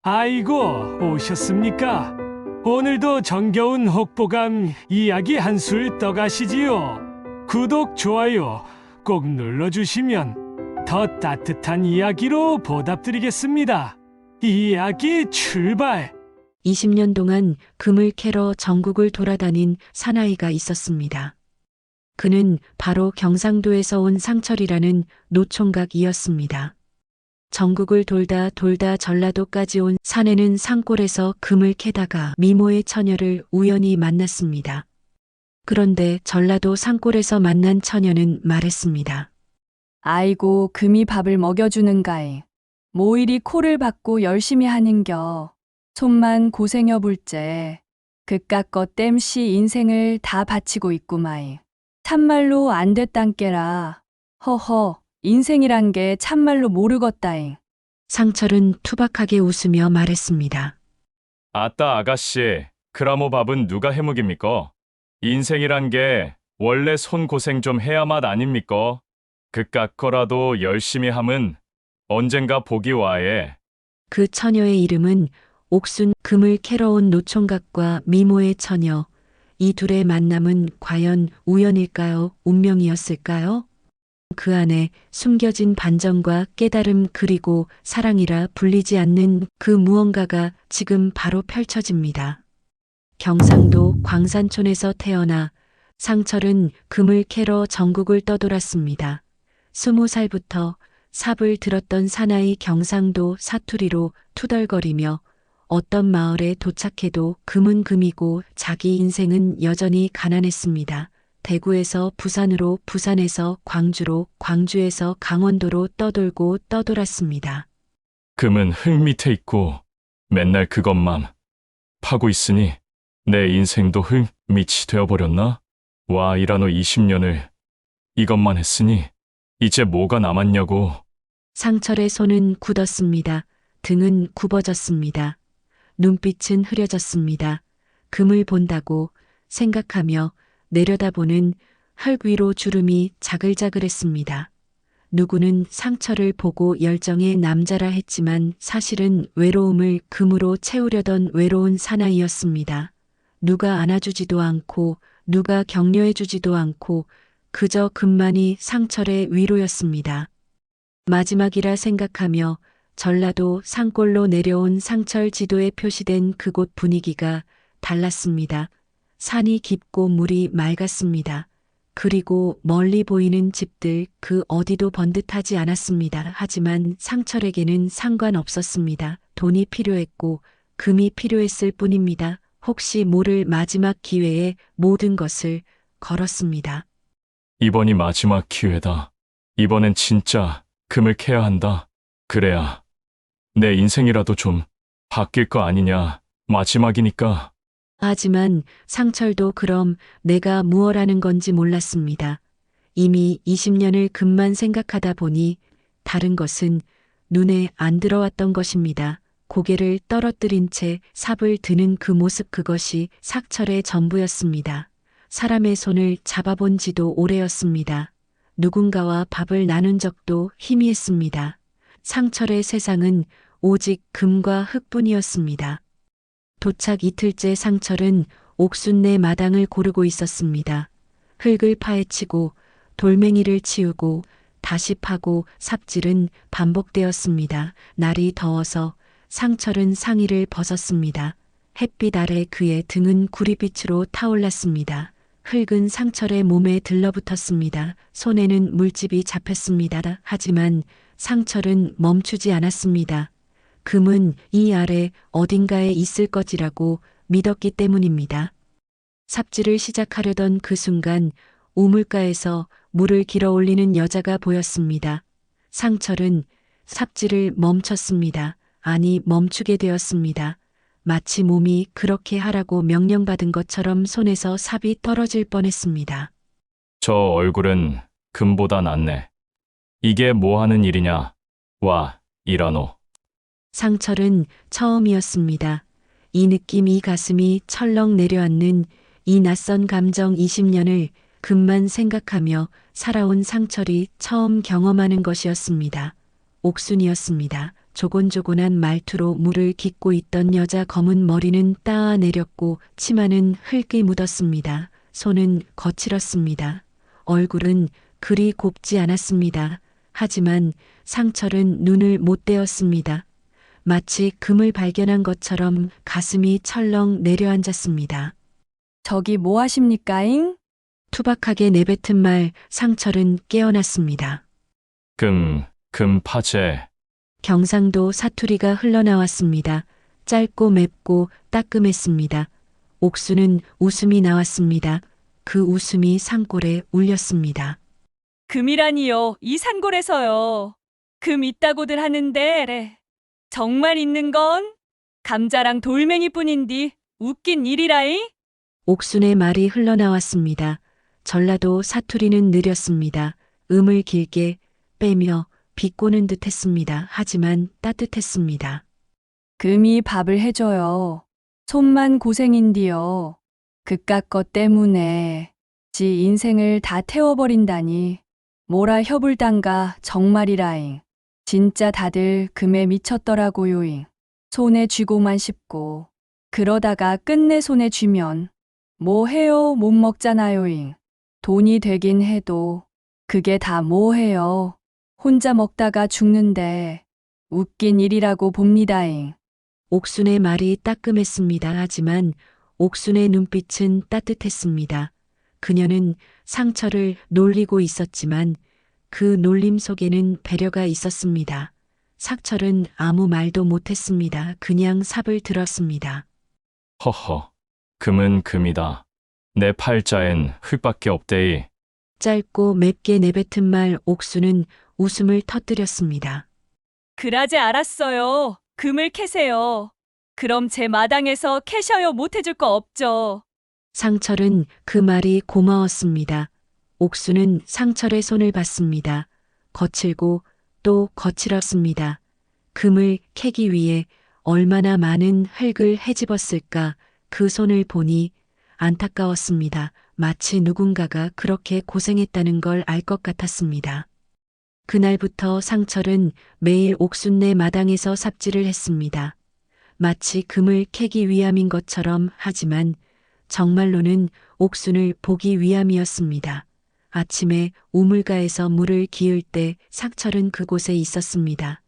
아이고, 오셨습니까? 오늘도 정겨운 혹보감 이야기 한술 떠가시지요. 구독, 좋아요 꼭 눌러주시면 더 따뜻한 이야기로 보답드리겠습니다. 이야기 출발! 20년 동안 금을 캐러 전국을 돌아다닌 사나이가 있었습니다. 그는 바로 경상도에서 온 상철이라는 노총각이었습니다. 전국을 돌다 전라도까지 온 사내는 산골에서 금을 캐다가 미모의 처녀를 우연히 만났습니다. 그런데 전라도 산골에서 만난 처녀는 말했습니다. 아이고, 금이 밥을 먹여주는가에. 뭐 이리 코를 박고 열심히 하는겨. 손만 고생여 볼째. 그깟 것 땜시 인생을 다 바치고 있구마이. 참말로 안 됐단께라. 허허, 인생이란 게 참말로 모르겄다잉. 상철은 투박하게 웃으며 말했습니다. 아따 아가씨, 그라모 밥은 누가 해먹입니까? 인생이란 게 원래 손고생 좀 해야 맛 아닙니까? 그깟 거라도 열심히 함은 언젠가 복이 와예. 그 처녀의 이름은 옥순. 금을 캐러 온 노총각과 미모의 처녀. 이 둘의 만남은 과연 우연일까요? 운명이었을까요? 그 안에 숨겨진 반전과 깨달음 그리고 사랑이라 불리지 않는 그 무언가가 지금 바로 펼쳐집니다. 경상도 광산촌에서 태어나 상철은 금을 캐러 전국을 떠돌았습니다. 20살부터 삽을 들었던 사나이 경상도 사투리로 투덜거리며 어떤 마을에 도착해도 금은 금이고 자기 인생은 여전히 가난했습니다. 대구에서 부산으로, 부산에서 광주로, 광주에서 강원도로 떠돌고 떠돌았습니다. 금은 흙 밑에 있고 맨날 그것만 파고 있으니 내 인생도 흙 밑이 되어버렸나? 와, 이라노 20년을 이것만 했으니 이제 뭐가 남았냐고. 상철의 손은 굳었습니다. 등은 굽어졌습니다. 눈빛은 흐려졌습니다. 금을 본다고 생각하며 내려다보는 흙 위로 주름이 자글자글했습니다. 누구는 상철을 보고 열정의 남자라 했지만 사실은 외로움을 금으로 채우려던 외로운 사나이였습니다. 누가 안아주지도 않고 누가 격려해주지도 않고 그저 금만이 상철의 위로였습니다. 마지막이라 생각하며 전라도 산골로 내려온 상철 지도에 표시된 그곳 분위기가 달랐습니다. 산이 깊고 물이 맑았습니다. 그리고 멀리 보이는 집들 그 어디도 번듯하지 않았습니다. 하지만 상철에게는 상관없었습니다. 돈이 필요했고 금이 필요했을 뿐입니다. 혹시 모를 마지막 기회에 모든 것을 걸었습니다. 이번이 마지막 기회다. 이번엔 진짜 금을 캐야 한다. 그래야 내 인생이라도 좀 바뀔 거 아니냐. 마지막이니까. 하지만 상철도 그럼 내가 무얼 하는 건지 몰랐습니다. 이미 20년을 금만 생각하다 보니 다른 것은 눈에 안 들어왔던 것입니다. 고개를 떨어뜨린 채 삽을 드는 그 모습, 그것이 상철의 전부였습니다. 사람의 손을 잡아본 지도 오래였습니다. 누군가와 밥을 나눈 적도 희미했습니다. 상철의 세상은 오직 금과 흙뿐이었습니다. 도착 이틀째 상철은 옥순내 마당을 고르고 있었습니다. 흙을 파헤치고 돌멩이를 치우고 다시 파고 삽질은 반복되었습니다. 날이 더워서 상철은 상의를 벗었습니다. 햇빛 아래 그의 등은 구리빛으로 타올랐습니다. 흙은 상철의 몸에 들러붙었습니다. 손에는 물집이 잡혔습니다. 하지만 상철은 멈추지 않았습니다. 금은 이 아래 어딘가에 있을 것이라고 믿었기 때문입니다. 삽질을 시작하려던 그 순간 우물가에서 물을 길어 올리는 여자가 보였습니다. 상철은 삽질을 멈췄습니다. 아니, 멈추게 되었습니다. 마치 몸이 그렇게 하라고 명령받은 것처럼 손에서 삽이 떨어질 뻔했습니다. 저 얼굴은 금보다 낫네. 이게 뭐 하는 일이냐. 와, 이라노. 상철은 처음이었습니다. 이 느낌, 이 가슴이 철렁 내려앉는 이 낯선 감정, 20년을 금만 생각하며 살아온 상철이 처음 경험하는 것이었습니다. 옥순이었습니다. 조곤조곤한 말투로 물을 깃고 있던 여자 검은 머리는 따아내렸고 치마는 흙이 묻었습니다. 손은 거칠었습니다. 얼굴은 그리 곱지 않았습니다. 하지만 상철은 눈을 못 떼었습니다. 마치 금을 발견한 것처럼 가슴이 철렁 내려앉았습니다. 저기 뭐 하십니까잉? 투박하게 내뱉은 말 상철은 깨어났습니다. 금파제. 경상도 사투리가 흘러나왔습니다. 짧고 맵고 따끔했습니다. 옥수는 웃음이 나왔습니다. 그 웃음이 산골에 울렸습니다. 금이라니요. 이 산골에서요. 금 있다고들 하는데 정말 있는 건 감자랑 돌멩이뿐인디 웃긴 일이라잉? 옥순의 말이 흘러나왔습니다. 전라도 사투리는 느렸습니다. 음을 길게 빼며 비꼬는 듯했습니다. 하지만 따뜻했습니다. 금이 밥을 해줘요. 손만 고생인디요. 그깟 것 때문에 지 인생을 다 태워버린다니. 뭐라 협을단가 정말이라잉. 진짜 다들 금에 미쳤더라고요잉. 손에 쥐고만 싶고 그러다가 끝내 손에 쥐면 뭐 해요 못 먹잖아요잉. 돈이 되긴 해도 그게 다 뭐 해요. 혼자 먹다가 죽는데 웃긴 일이라고 봅니다잉. 옥순의 말이 따끔했습니다. 하지만 옥순의 눈빛은 따뜻했습니다. 그녀는 상처를 놀리고 있었지만 그 놀림 속에는 배려가 있었습니다. 상철은 아무 말도 못했습니다. 그냥 삽을 들었습니다. 허허. 금은 금이다. 내 팔자엔 흙밖에 없대이. 짧고 맵게 내뱉은 말 옥수는 웃음을 터뜨렸습니다. 그라제 알았어요. 금을 캐세요. 그럼 제 마당에서 캐셔요 못 해줄 거 없죠. 상철은 그 말이 고마웠습니다. 옥수는 상철의 손을 봤습니다. 거칠고 또 거칠었습니다. 금을 캐기 위해 얼마나 많은 흙을 헤집었을까 그 손을 보니 안타까웠습니다. 마치 누군가가 그렇게 고생했다는 걸 알 것 같았습니다. 그날부터 상철은 매일 옥순네 마당에서 삽질을 했습니다. 마치 금을 캐기 위함인 것처럼 하지만 정말로는 옥순을 보기 위함이었습니다. 아침에 우물가에서 물을 기울 때 상철은 그곳에 있었습니다.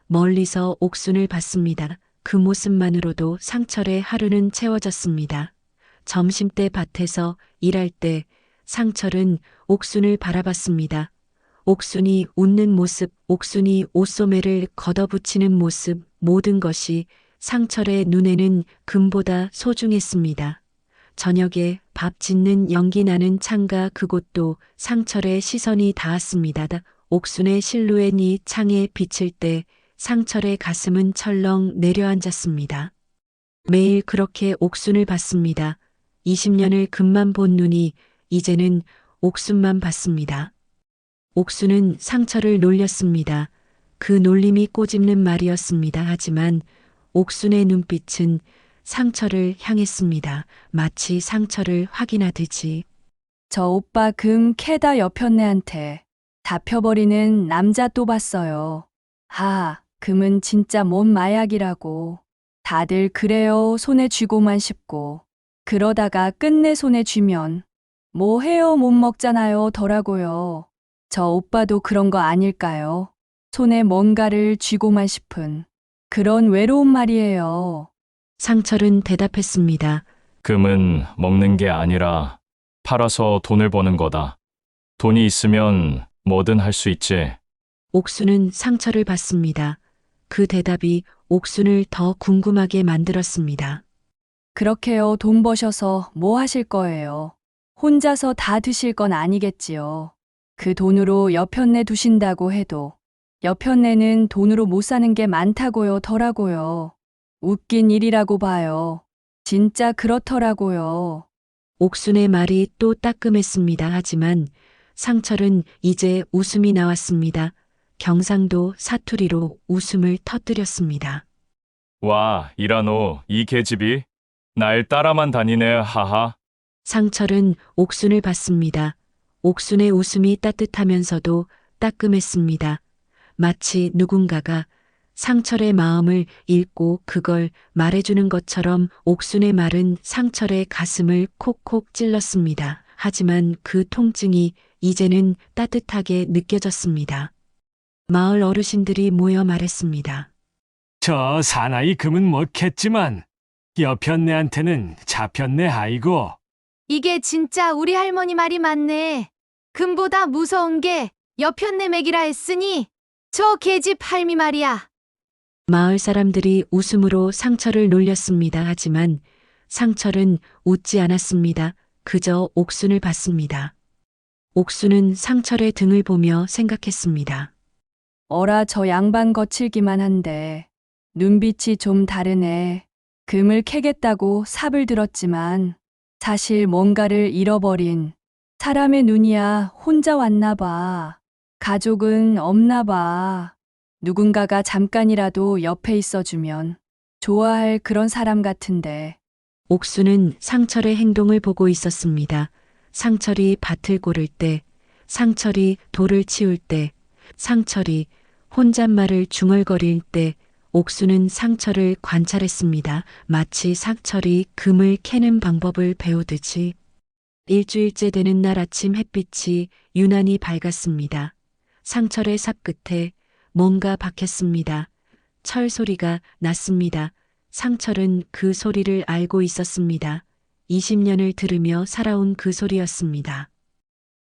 멀리서 옥순을 봤습니다. 그 모습만으로도 상철의 하루는 채워졌습니다. 점심때 밭에서 일할 때 상철은 옥순을 바라봤습니다. 옥순이 웃는 모습, 옥순이 옷소매를 걷어붙이는 모습, 모든 것이 상철의 눈에는 금보다 소중했습니다. 저녁에 밥 짓는 연기 나는 창가 그곳도 상철의 시선이 닿았습니다. 옥순의 실루엣이 창에 비칠 때 상철의 가슴은 철렁 내려앉았습니다. 매일 그렇게 옥순을 봤습니다. 20년을 금만 본 눈이 이제는 옥순만 봤습니다. 옥순은 상철을 놀렸습니다. 그 놀림이 꼬집는 말이었습니다. 하지만 옥순의 눈빛은 상철을 향했습니다. 마치 상철을 확인하듯이. 저 오빠 금 캐다 여편네한테 잡혀버리는 남자 또 봤어요. 금은 진짜 뭔 마약이라고. 다들 그래요. 손에 쥐고만 싶고. 그러다가 끝내 손에 쥐면 뭐 해요 못 먹잖아요 더라고요. 저 오빠도 그런 거 아닐까요? 손에 뭔가를 쥐고만 싶은 그런 외로운 말이에요. 상철은 대답했습니다. 금은 먹는 게 아니라 팔아서 돈을 버는 거다. 돈이 있으면 뭐든 할 수 있지. 옥순은 상철을 봤습니다. 그 대답이 옥순을 더 궁금하게 만들었습니다. 그렇게요. 돈 버셔서 뭐 하실 거예요? 혼자서 다 드실 건 아니겠지요. 그 돈으로 여편네 두신다고 해도 여편네는 돈으로 못 사는 게 많다고요 더라고요. 웃긴 일이라고 봐요. 진짜 그렇더라고요. 옥순의 말이 또 따끔했습니다. 하지만 상철은 이제 웃음이 나왔습니다. 경상도 사투리로 웃음을 터뜨렸습니다. 와, 이라노, 이 계집이? 날 따라만 다니네, 하하. 상철은 옥순을 봤습니다. 옥순의 웃음이 따뜻하면서도 따끔했습니다. 마치 누군가가 상철의 마음을 읽고 그걸 말해주는 것처럼 옥순의 말은 상철의 가슴을 콕콕 찔렀습니다. 하지만 그 통증이 이제는 따뜻하게 느껴졌습니다. 마을 어르신들이 모여 말했습니다. 저 사나이 금은 못했지만 여편네한테는 잡혔네 아이고. 이게 진짜 우리 할머니 말이 맞네. 금보다 무서운 게 여편네 맥이라 했으니 저 계집 할미 말이야. 마을 사람들이 웃음으로 상철을 놀렸습니다. 하지만 상철은 웃지 않았습니다. 그저 옥순을 봤습니다. 옥순은 상철의 등을 보며 생각했습니다. 어라 저 양반 거칠기만 한데 눈빛이 좀 다르네. 금을 캐겠다고 삽을 들었지만 사실 뭔가를 잃어버린 사람의 눈이야. 혼자 왔나 봐. 가족은 없나 봐. 누군가가 잠깐이라도 옆에 있어주면 좋아할 그런 사람 같은데. 옥수는 상철의 행동을 보고 있었습니다. 상철이 밭을 고를 때, 상철이 돌을 치울 때, 상철이 혼잣말을 중얼거릴 때, 옥수는 상철을 관찰했습니다. 마치 상철이 금을 캐는 방법을 배우듯이. 일주일째 되는 날 아침 햇빛이 유난히 밝았습니다. 상철의 삽 끝에 뭔가 박혔습니다. 철 소리가 났습니다. 상철은 그 소리를 알고 있었습니다. 20년을 들으며 살아온 그 소리였습니다.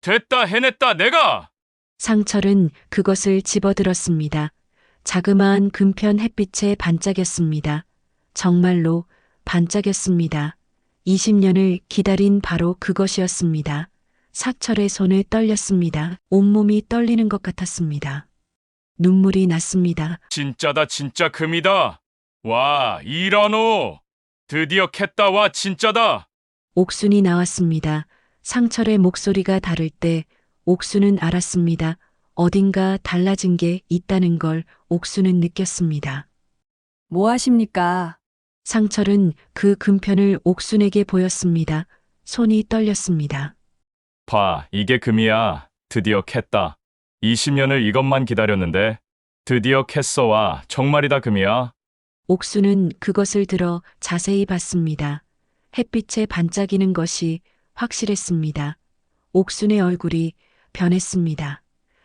됐다 해냈다 내가! 상철은 그것을 집어들었습니다. 자그마한 금편 햇빛에 반짝였습니다. 정말로 반짝였습니다. 20년을 기다린 바로 그것이었습니다. 상철의 손을 떨렸습니다. 온몸이 떨리는 것 같았습니다. 눈물이 났습니다. 진짜다 진짜 금이다. 와 이러노. 드디어 캤다. 와 진짜다. 옥순이 나왔습니다. 상철의 목소리가 다를 때 옥순은 알았습니다. 어딘가 달라진 게 있다는 걸 옥순은 느꼈습니다. 뭐 하십니까? 상철은 그 금편을 옥순에게 보였습니다. 손이 떨렸습니다. 봐 이게 금이야. 드디어 캤다. 20년을 이것만 기다렸는데 드디어 캤어. 와 정말이다 금이야. 옥수는 그것을 들어 자세히 봤습니다. 햇빛에 반짝이는 것이 확실했습니다. 옥순의 얼굴이 변했습니다.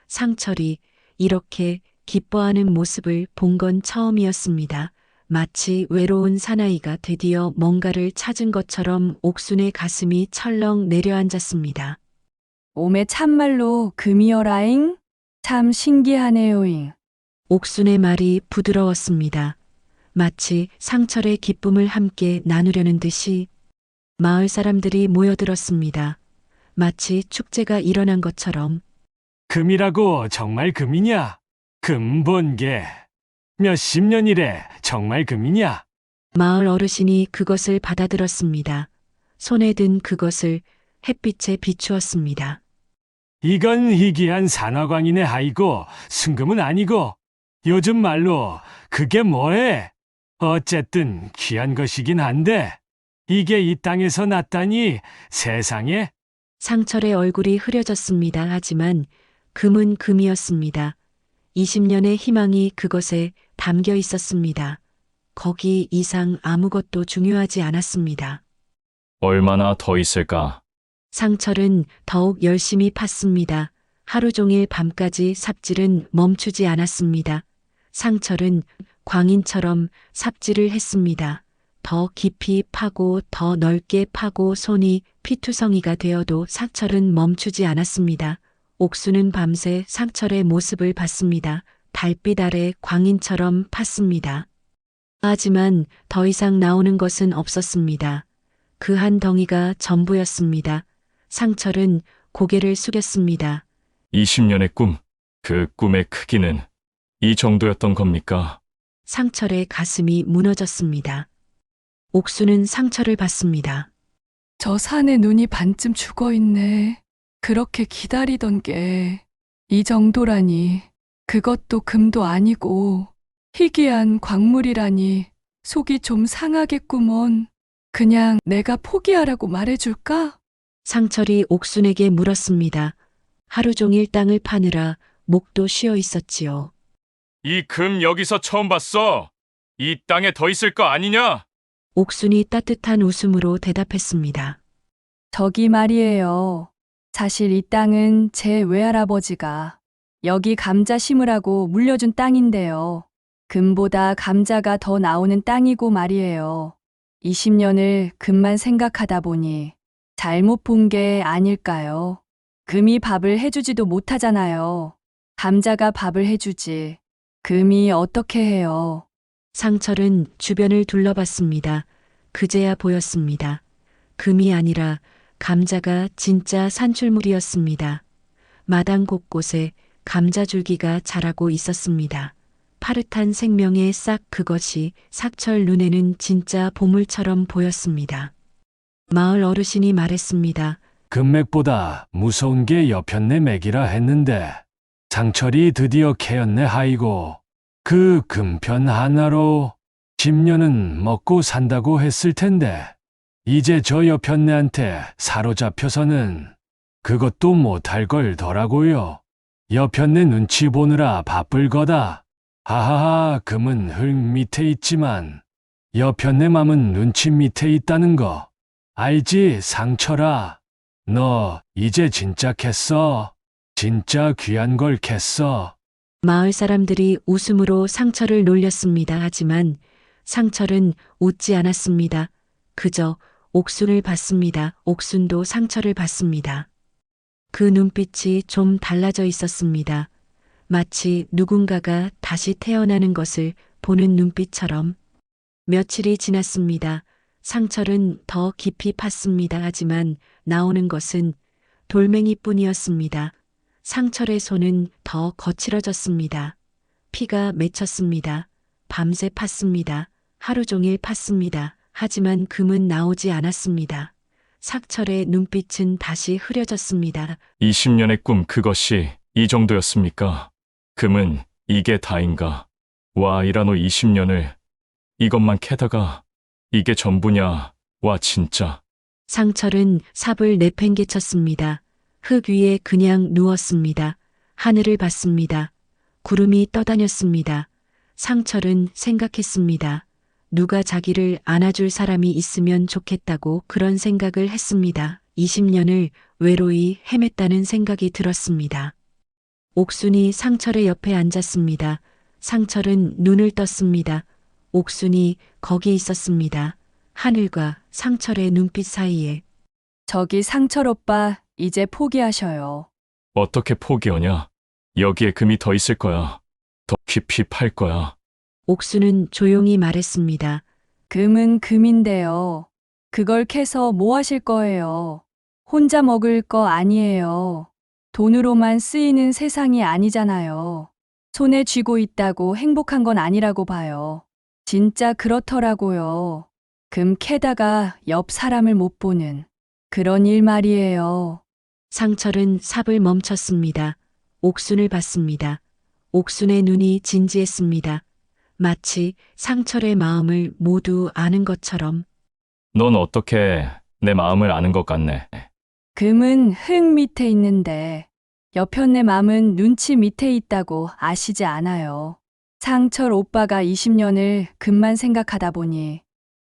상철이 이렇게 기뻐하는 모습을 본 건 처음이었습니다. 마치 외로운 사나이가 드디어 뭔가를 찾은 것처럼 옥순의 가슴이 철렁 내려앉았습니다. 오메 참말로 금이여라잉? 참 신기하네요잉. 옥순의 말이 부드러웠습니다. 마치 상철의 기쁨을 함께 나누려는 듯이 마을 사람들이 모여들었습니다. 마치 축제가 일어난 것처럼. 금이라고 정말 금이냐? 금 본 게 몇십 년이래. 정말 금이냐? 마을 어르신이 그것을 받아들었습니다. 손에 든 그것을 햇빛에 비추었습니다. 이건 희귀한 산화광이네 아이고. 순금은 아니고. 요즘 말로 그게 뭐해? 어쨌든 귀한 것이긴 한데 이게 이 땅에서 났다니 세상에. 상철의 얼굴이 흐려졌습니다. 하지만 금은 금이었습니다. 20년의 희망이 그것에 담겨 있었습니다. 거기 이상 아무것도 중요하지 않았습니다. 얼마나 더 있을까? 상철은 더욱 열심히 팠습니다. 하루 종일 밤까지 삽질은 멈추지 않았습니다. 상철은 광인처럼 삽질을 했습니다. 더 깊이 파고 더 넓게 파고 손이 피투성이가 되어도 상철은 멈추지 않았습니다. 옥수는 밤새 상철의 모습을 봤습니다. 달빛 아래 광인처럼 팠습니다. 하지만 더 이상 나오는 것은 없었습니다. 그 한 덩이가 전부였습니다. 상철은 고개를 숙였습니다. 20년의 꿈. 그 꿈의 크기는 이 정도였던 겁니까? 상철의 가슴이 무너졌습니다. 옥수는 상철을 봤습니다. 저 산에 눈이 반쯤 죽어있네. 그렇게 기다리던 게 이 정도라니. 그것도 금도 아니고 희귀한 광물이라니 속이 좀 상하겠구먼. 그냥 내가 포기하라고 말해줄까? 상철이 옥순에게 물었습니다. 하루 종일 땅을 파느라 목도 쉬어 있었지요. 이 금 여기서 처음 봤어. 이 땅에 더 있을 거 아니냐? 옥순이 따뜻한 웃음으로 대답했습니다. 저기 말이에요. 사실 이 땅은 제 외할아버지가 여기 감자 심으라고 물려준 땅인데요. 금보다 감자가 더 나오는 땅이고 말이에요. 20년을 금만 생각하다 보니 잘못 본 게 아닐까요? 금이 밥을 해주지도 못하잖아요. 감자가 밥을 해주지. 금이 어떻게 해요? 상철은 주변을 둘러봤습니다. 그제야 보였습니다. 금이 아니라 감자가 진짜 산출물이었습니다. 마당 곳곳에 감자줄기가 자라고 있었습니다. 파릇한 생명의 싹 그것이 상철 눈에는 진짜 보물처럼 보였습니다. 마을 어르신이 말했습니다. 금맥보다 무서운 게 여편네 맥이라 했는데 상철이 드디어 캐었네 하이고 그 금편 하나로 10년은 먹고 산다고 했을 텐데 이제 저 여편네한테 사로잡혀서는 그것도 못할 걸 더라고요. 여편네 눈치 보느라 바쁠 거다. 하하하 금은 흙 밑에 있지만 여편네 맘은 눈치 밑에 있다는 거 알지 상철아. 너 이제 진짜 캤어. 진짜 귀한 걸 캤어. 마을 사람들이 웃음으로 상철을 놀렸습니다. 하지만 상철은 웃지 않았습니다. 그저 옥순을 봤습니다. 옥순도 상철을 봤습니다. 그 눈빛이 좀 달라져 있었습니다. 마치 누군가가 다시 태어나는 것을 보는 눈빛처럼. 며칠이 지났습니다. 상철은 더 깊이 팠습니다. 하지만 나오는 것은 돌멩이뿐이었습니다. 상철의 손은 더 거칠어졌습니다. 피가 맺혔습니다. 밤새 팠습니다. 하루 종일 팠습니다. 하지만 금은 나오지 않았습니다. 상철의 눈빛은 다시 흐려졌습니다. 20년의 꿈 그것이 이 정도였습니까? 금은 이게 다인가? 와 이라노 20년을 이것만 캐다가 이게 전부냐? 와 진짜. 상철은 삽을 내팽개쳤습니다. 흙 위에 그냥 누웠습니다. 하늘을 봤습니다. 구름이 떠다녔습니다. 상철은 생각했습니다. 누가 자기를 안아줄 사람이 있으면 좋겠다고 그런 생각을 했습니다. 20년을 외로이 헤맸다는 생각이 들었습니다. 옥순이 상철의 옆에 앉았습니다. 상철은 눈을 떴습니다. 옥순이 거기 있었습니다. 하늘과 상철의 눈빛 사이에. 저기 상철 오빠 이제 포기하셔요. 어떻게 포기하냐? 여기에 금이 더 있을 거야. 더 깊이 팔 거야. 옥순은 조용히 말했습니다. 금은 금인데요. 그걸 캐서 뭐 하실 거예요? 혼자 먹을 거 아니에요. 돈으로만 쓰이는 세상이 아니잖아요. 손에 쥐고 있다고 행복한 건 아니라고 봐요. 진짜 그렇더라고요. 금 캐다가 옆 사람을 못 보는 그런 일 말이에요. 상철은 삽을 멈췄습니다. 옥순을 봤습니다. 옥순의 눈이 진지했습니다. 마치 상철의 마음을 모두 아는 것처럼. 넌 어떻게 내 마음을 아는 것 같네. 금은 흙 밑에 있는데 여편네 맘은 눈치 밑에 있다고 아시지 않아요. 상철 오빠가 20년을 금만 생각하다 보니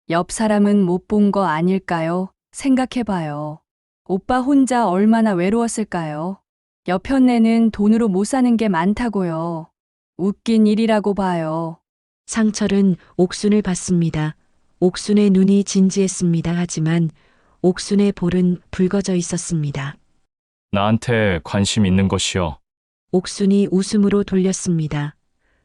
옆 사람은 못 본 거 아닐까요? 생각해봐요. 오빠 혼자 얼마나 외로웠을까요? 여편네는 돈으로 못 사는 게 많다고요. 웃긴 일이라고 봐요. 상철은 옥순을 봤습니다. 옥순의 눈이 진지했습니다. 하지만 옥순의 볼은 붉어져 있었습니다. 나한테 관심 있는 것이여. 옥순이 웃음으로 돌렸습니다.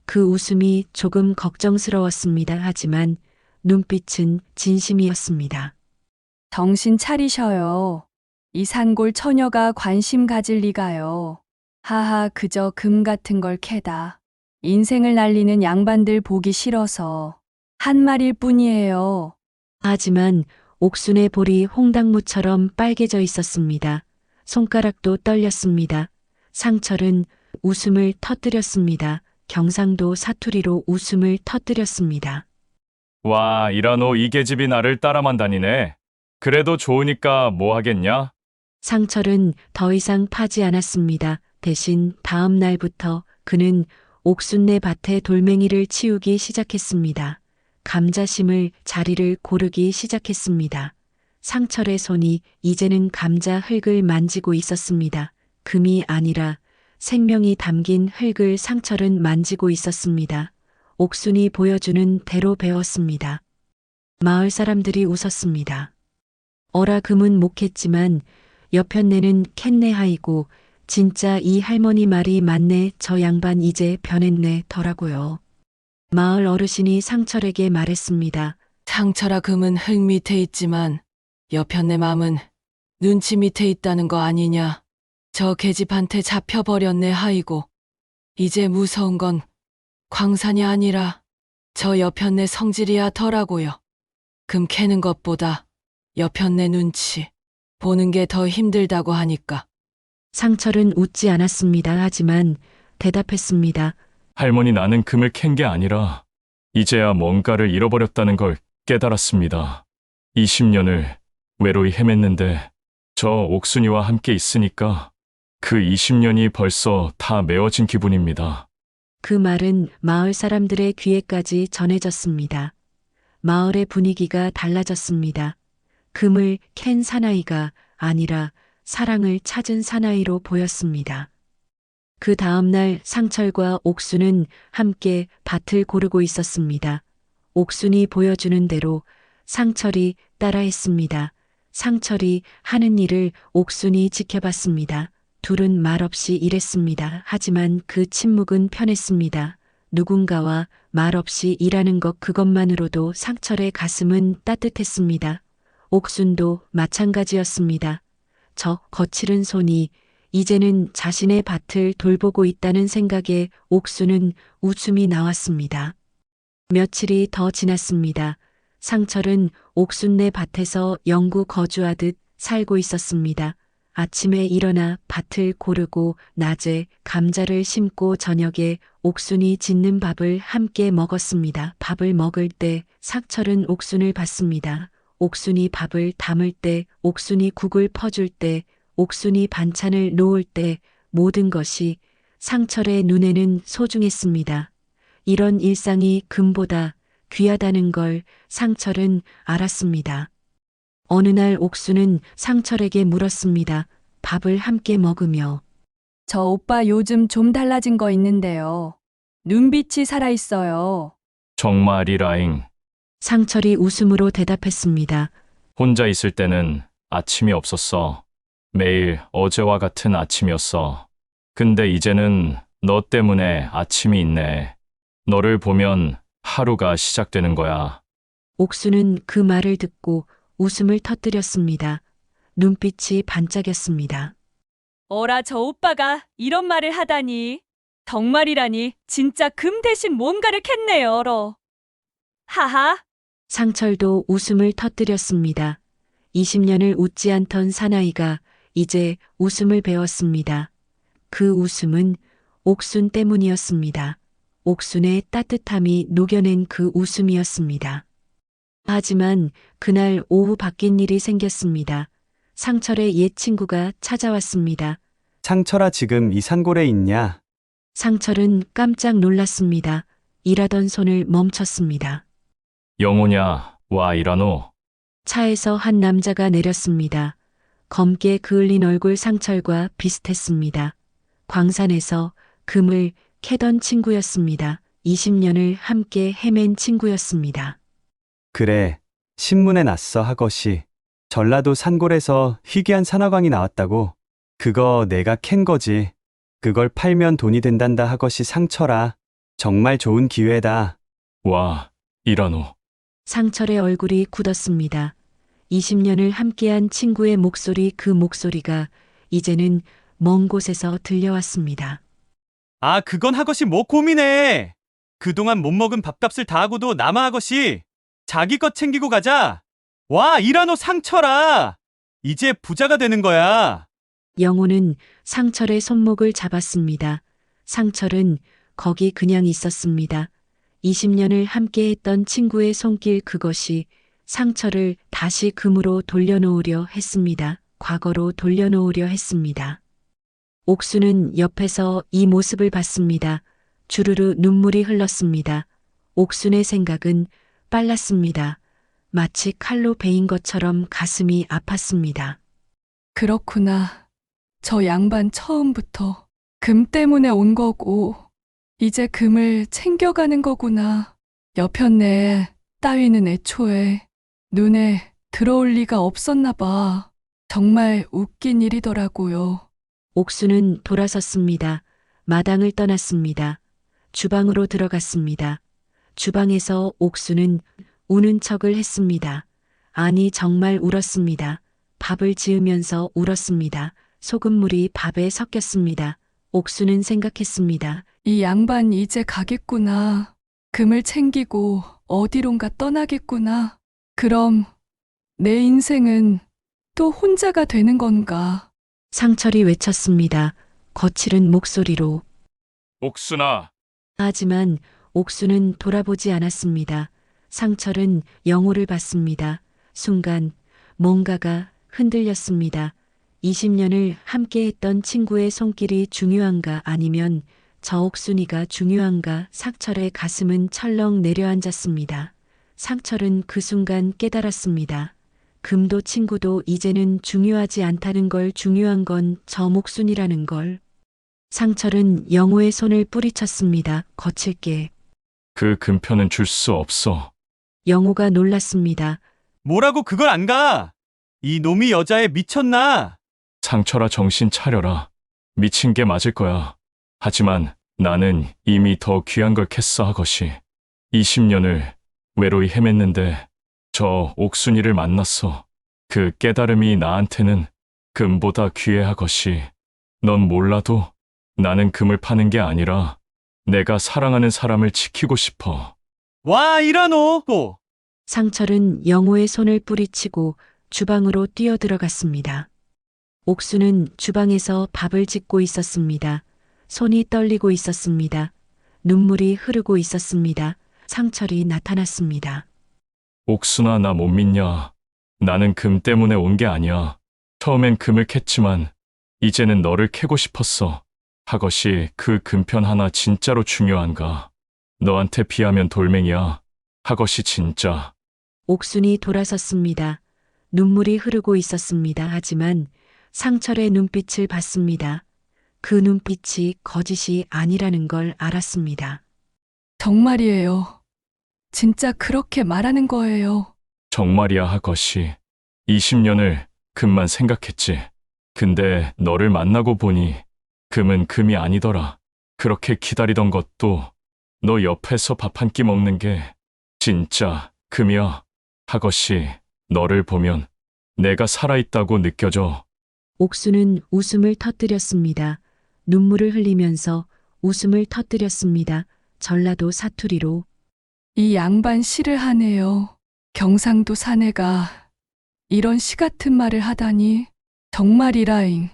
그 웃음이 조금 걱정스러웠습니다. 하지만 눈빛은 진심이었습니다. 정신 차리셔요. 이 산골 처녀가 관심 가질 리가요. 하하 그저 금 같은 걸 캐다. 인생을 날리는 양반들 보기 싫어서 한 말일 뿐이에요. 하지만 옥순의 볼이 홍당무처럼 빨개져 있었습니다. 손가락도 떨렸습니다. 상철은 웃음을 터뜨렸습니다. 경상도 사투리로 웃음을 터뜨렸습니다. 와 이라노 이 계집이 나를 따라만 다니네. 그래도 좋으니까 뭐 하겠냐? 상철은 더 이상 파지 않았습니다. 대신 다음 날부터 그는 옥순네 밭에 돌멩이를 치우기 시작했습니다. 감자 심을 자리를 고르기 시작했습니다. 상철의 손이 이제는 감자 흙을 만지고 있었습니다. 금이 아니라 생명이 담긴 흙을 상철은 만지고 있었습니다. 옥순이 보여주는 대로 배웠습니다. 마을 사람들이 웃었습니다. 어라 금은 못했지만 여편네는 캔네하이고 진짜 이 할머니 말이 맞네. 저 양반 이제 변했네 더라고요. 마을 어르신이 상철에게 말했습니다. 상철아 금은 흙 밑에 있지만 여편네 맘은 눈치 밑에 있다는 거 아니냐. 저 계집한테 잡혀버렸네 하이고. 이제 무서운 건 광산이 아니라 저 여편네 성질이야 더라고요. 금 캐는 것보다 여편네 눈치 보는 게 더 힘들다고 하니까. 상철은 웃지 않았습니다. 하지만 대답했습니다. 할머니 나는 금을 캔 게 아니라 이제야 뭔가를 잃어버렸다는 걸 깨달았습니다. 20년을 외로이 헤맸는데 저 옥순이와 함께 있으니까 그 20년이 벌써 다 메워진 기분입니다. 그 말은 마을 사람들의 귀에까지 전해졌습니다. 마을의 분위기가 달라졌습니다. 금을 캔 사나이가 아니라 사랑을 찾은 사나이로 보였습니다. 그 다음날 상철과 옥순은 함께 밭을 고르고 있었습니다. 옥순이 보여주는 대로 상철이 따라했습니다. 상철이 하는 일을 옥순이 지켜봤습니다. 둘은 말없이 일했습니다. 하지만 그 침묵은 편했습니다. 누군가와 말없이 일하는 것 그것만으로도 상철의 가슴은 따뜻했습니다. 옥순도 마찬가지였습니다. 저 거칠은 손이 이제는 자신의 밭을 돌보고 있다는 생각에 옥순은 웃음이 나왔습니다. 며칠이 더 지났습니다. 상철은 옥순네 밭에서 영구 거주하듯 살고 있었습니다. 아침에 일어나 밭을 고르고 낮에 감자를 심고 저녁에 옥순이 짓는 밥을 함께 먹었습니다. 밥을 먹을 때 상철은 옥순을 봤습니다. 옥순이 밥을 담을 때, 옥순이 국을 퍼줄 때, 옥순이 반찬을 놓을 때 모든 것이 상철의 눈에는 소중했습니다. 이런 일상이 금보다 귀하다는 걸 상철은 알았습니다. 어느 날 옥순은 상철에게 물었습니다. 밥을 함께 먹으며. 저 오빠 요즘 좀 달라진 거 있는데요. 눈빛이 살아있어요. 정말이라잉. 상철이 웃음으로 대답했습니다. 혼자 있을 때는 아침이 없었어. 매일 어제와 같은 아침이었어. 근데 이제는 너 때문에 아침이 있네. 너를 보면 하루가 시작되는 거야. 옥수는 그 말을 듣고 웃음을 터뜨렸습니다. 눈빛이 반짝였습니다. 어라 저 오빠가 이런 말을 하다니. 정말이라니 진짜 금 대신 뭔가를 캤네요. 얼어. 하하. 상철도 웃음을 터뜨렸습니다. 20년을 웃지 않던 사나이가 이제 웃음을 배웠습니다. 그 웃음은 옥순 때문이었습니다. 옥순의 따뜻함이 녹여낸 그 웃음이었습니다. 하지만 그날 오후 바뀐 일이 생겼습니다. 상철의 옛 친구가 찾아왔습니다. 상철아 지금 이 산골에 있냐? 상철은 깜짝 놀랐습니다. 일하던 손을 멈췄습니다. 영호냐, 와 이라노. 차에서 한 남자가 내렸습니다. 검게 그을린 얼굴 상철과 비슷했습니다. 광산에서 금을 캐던 친구였습니다. 20년을 함께 헤맨 친구였습니다. 그래, 신문에 났어 하것이. 전라도 산골에서 희귀한 산화광이 나왔다고. 그거 내가 캔 거지. 그걸 팔면 돈이 된단다 하것이 상철아. 정말 좋은 기회다. 와, 이라노. 상철의 얼굴이 굳었습니다. 20년을 함께한 친구의 목소리, 그 목소리가 이제는 먼 곳에서 들려왔습니다. 아, 그건 하것이 뭐 고민해. 그동안 못 먹은 밥값을 다 하고도 남아 하것이. 자기 것 챙기고 가자. 와, 이라노 상철아. 이제 부자가 되는 거야. 영호는 상철의 손목을 잡았습니다. 상철은 거기 그냥 있었습니다. 20년을 함께했던 친구의 손길, 그것이 상철을 다시 금으로 돌려놓으려 했습니다. 과거로 돌려놓으려 했습니다. 옥수는 옆에서 이 모습을 봤습니다. 주르르 눈물이 흘렀습니다. 옥순의 생각은 빨랐습니다. 마치 칼로 베인 것처럼 가슴이 아팠습니다. 그렇구나. 저 양반 처음부터 금 때문에 온 거고, 이제 금을 챙겨가는 거구나. 여편네 따위는 애초에 눈에 들어올 리가 없었나 봐. 정말 웃긴 일이더라고요. 옥수는 돌아섰습니다. 마당을 떠났습니다. 주방으로 들어갔습니다. 주방에서 옥수는 우는 척을 했습니다. 아니, 정말 울었습니다. 밥을 지으면서 울었습니다. 소금물이 밥에 섞였습니다. 옥수는 생각했습니다. 이 양반 이제 가겠구나. 금을 챙기고 어디론가 떠나겠구나. 그럼 내 인생은 또 혼자가 되는 건가? 상철이 외쳤습니다. 거칠은 목소리로. 옥순아, 하지만 옥수는 돌아보지 않았습니다. 상철은 영호를 봤습니다. 순간 뭔가가 흔들렸습니다. 20년을 함께했던 친구의 손길이 중요한가, 아니면 저 옥순이가 중요한가. 상철의 가슴은 철렁 내려앉았습니다. 상철은 그 순간 깨달았습니다. 금도 친구도 이제는 중요하지 않다는 걸, 중요한 건 저 목순이라는 걸. 상철은 영호의 손을 뿌리쳤습니다. 거칠게. 그 금편은 줄 수 없어. 영호가 놀랐습니다. 뭐라고 그걸 안 가? 이 놈이 여자에 미쳤나? 상철아, 정신 차려라. 미친 게 맞을 거야. 하지만 나는 이미 더 귀한 걸 캤어, 하것이. 20년을 외로이 헤맸는데 저 옥순이를 만났어. 그 깨달음이 나한테는 금보다 귀해, 하것이. 넌 몰라도 나는 금을 파는 게 아니라 내가 사랑하는 사람을 지키고 싶어. 와, 이라노! 또! 상철은 영호의 손을 뿌리치고 주방으로 뛰어들어갔습니다. 옥수는 주방에서 밥을 짓고 있었습니다. 손이 떨리고 있었습니다. 눈물이 흐르고 있었습니다. 상철이 나타났습니다. 옥순아, 나 못 믿냐? 나는 금 때문에 온 게 아니야. 처음엔 금을 캤지만 이제는 너를 캐고 싶었어. 하것이 그 금편 하나 진짜로 중요한가? 너한테 비하면 돌멩이야. 하것이 진짜. 옥순이 돌아섰습니다. 눈물이 흐르고 있었습니다. 하지만 상철의 눈빛을 봤습니다. 그 눈빛이 거짓이 아니라는 걸 알았습니다. 정말이에요. 진짜 그렇게 말하는 거예요. 정말이야, 하것이. 20년을 금만 생각했지. 근데 너를 만나고 보니 금은 금이 아니더라. 그렇게 기다리던 것도 너 옆에서 밥 한 끼 먹는 게 진짜 금이야. 하것이, 너를 보면 내가 살아있다고 느껴져. 옥수는 웃음을 터뜨렸습니다. 눈물을 흘리면서 웃음을 터뜨렸습니다. 전라도 사투리로. 이 양반 씨를 하네요. 경상도 사내가 이런 시 같은 말을 하다니. 정말이라잉.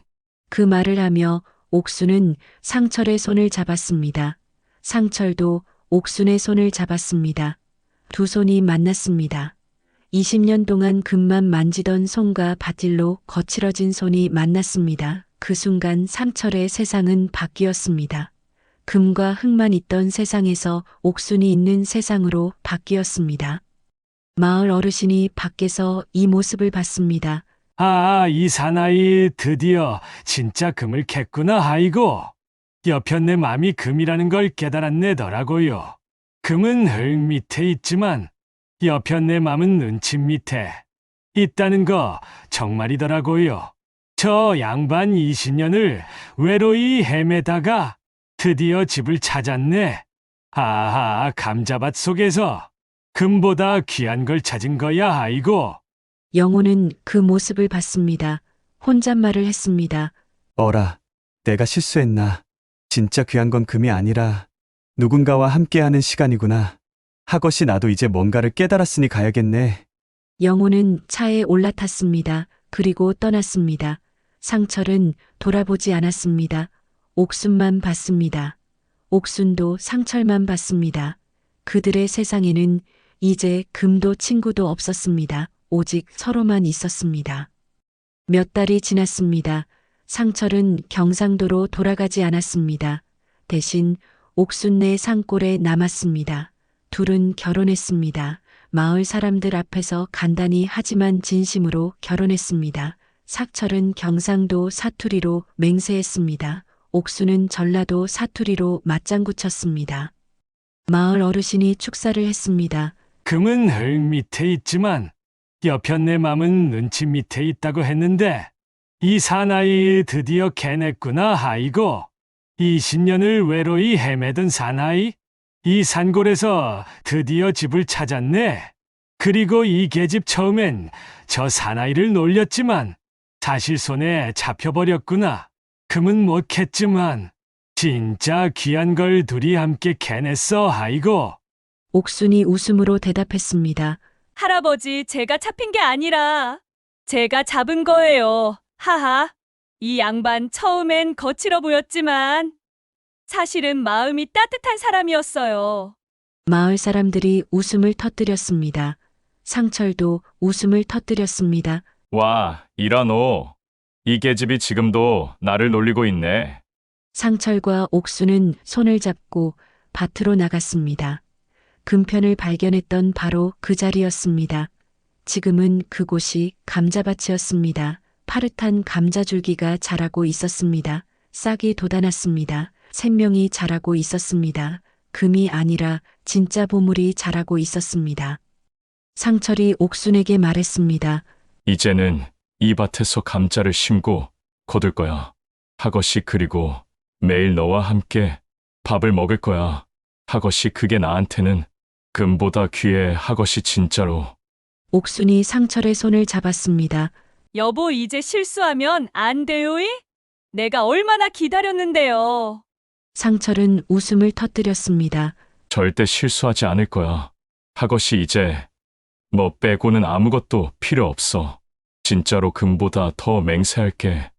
그 말을 하며 옥수는 상철의 손을 잡았습니다. 상철도 옥순의 손을 잡았습니다. 두 손이 만났습니다. 20년 동안 금만 만지던 손과 바질로 거칠어진 손이 만났습니다. 그 순간 상철의 세상은 바뀌었습니다. 금과 흙만 있던 세상에서 옥순이 있는 세상으로 바뀌었습니다. 마을 어르신이 밖에서 이 모습을 봤습니다. 아, 이 사나이 드디어 진짜 금을 캤구나, 아이고. 여편네 맘이 금이라는 걸 깨달았네더라고요. 금은 흙 밑에 있지만 여편네 맘은 눈치 밑에 있다는 거 정말이더라고요. 저 양반 20년을 외로이 헤매다가 드디어 집을 찾았네. 아하, 감자밭 속에서 금보다 귀한 걸 찾은 거야, 아이고. 영호는 그 모습을 봤습니다. 혼잣말을 했습니다. 어라, 내가 실수했나? 진짜 귀한 건 금이 아니라 누군가와 함께하는 시간이구나. 하것이 나도 이제 뭔가를 깨달았으니 가야겠네. 영호는 차에 올라탔습니다. 그리고 떠났습니다. 상철은 돌아보지 않았습니다. 옥순만 봤습니다. 옥순도 상철만 봤습니다. 그들의 세상에는 이제 금도 친구도 없었습니다. 오직 서로만 있었습니다. 몇 달이 지났습니다. 상철은 경상도로 돌아가지 않았습니다. 대신 옥순네 산골에 남았습니다. 둘은 결혼했습니다. 마을 사람들 앞에서 간단히 하지만 진심으로 결혼했습니다. 삭철은 경상도 사투리로 맹세했습니다. 옥수는 전라도 사투리로 맞장구 쳤습니다. 마을 어르신이 축사를 했습니다. 금은 흙 밑에 있지만 여편네 맘은 눈치 밑에 있다고 했는데 이 사나이 드디어 캐냈구나 아이고. 20년을 외로이 헤매던 사나이? 이 산골에서 드디어 집을 찾았네. 그리고 이 계집 처음엔 저 사나이를 놀렸지만 사실 손에 잡혀버렸구나. 금은 못 캤지만 진짜 귀한 걸 둘이 함께 캐냈어 아이고. 옥순이 웃음으로 대답했습니다. 할아버지, 제가 잡힌 게 아니라 제가 잡은 거예요. 하하. 이 양반 처음엔 거칠어 보였지만 사실은 마음이 따뜻한 사람이었어요. 마을 사람들이 웃음을 터뜨렸습니다. 상철도 웃음을 터뜨렸습니다. 와, 이라노. 이 계집이 지금도 나를 놀리고 있네. 상철과 옥수는 손을 잡고 밭으로 나갔습니다. 금편을 발견했던 바로 그 자리였습니다. 지금은 그곳이 감자밭이었습니다. 파릇한 감자줄기가 자라고 있었습니다. 싹이 돋아났습니다. 생명이 자라고 있었습니다. 금이 아니라 진짜 보물이 자라고 있었습니다. 상철이 옥순에게 말했습니다. 이제는 이 밭에서 감자를 심고 거둘 거야. 하것이 그리고 매일 너와 함께 밥을 먹을 거야. 하것이 그게 나한테는 금보다 귀해. 하것이 진짜로. 옥순이 상철의 손을 잡았습니다. 여보, 이제 실수하면 안 돼요이? 내가 얼마나 기다렸는데요. 상철은 웃음을 터뜨렸습니다. 절대 실수하지 않을 거야. 하것이 이제 뭐 빼고는 아무것도 필요 없어. 진짜로 금보다 더 맹세할게.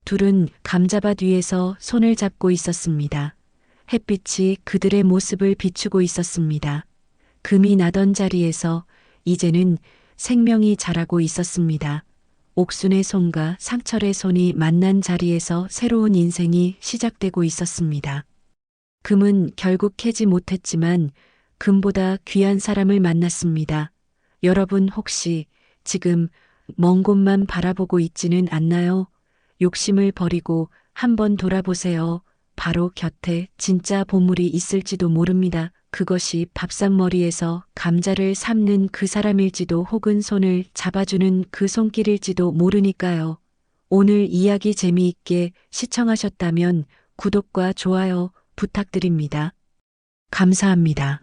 둘은 감자밭 위에서 손을 잡고 있었습니다. 햇빛이 그들의 모습을 비추고 있었습니다. 금이 나던 자리에서 이제는 생명이 자라고 있었습니다. 옥순의 손과 상철의 손이 만난 자리에서 새로운 인생이 시작되고 있었습니다. 금은 결국 캐지 못했지만 금보다 귀한 사람을 만났습니다. 여러분 혹시 지금 먼 곳만 바라보고 있지는 않나요? 욕심을 버리고 한번 돌아보세요. 바로 곁에 진짜 보물이 있을지도 모릅니다. 그것이 밥상머리에서 감자를 삶는 그 사람일지도 혹은 손을 잡아주는 그 손길일지도 모르니까요. 오늘 이야기 재미있게 시청하셨다면 구독과 좋아요 부탁드립니다. 감사합니다.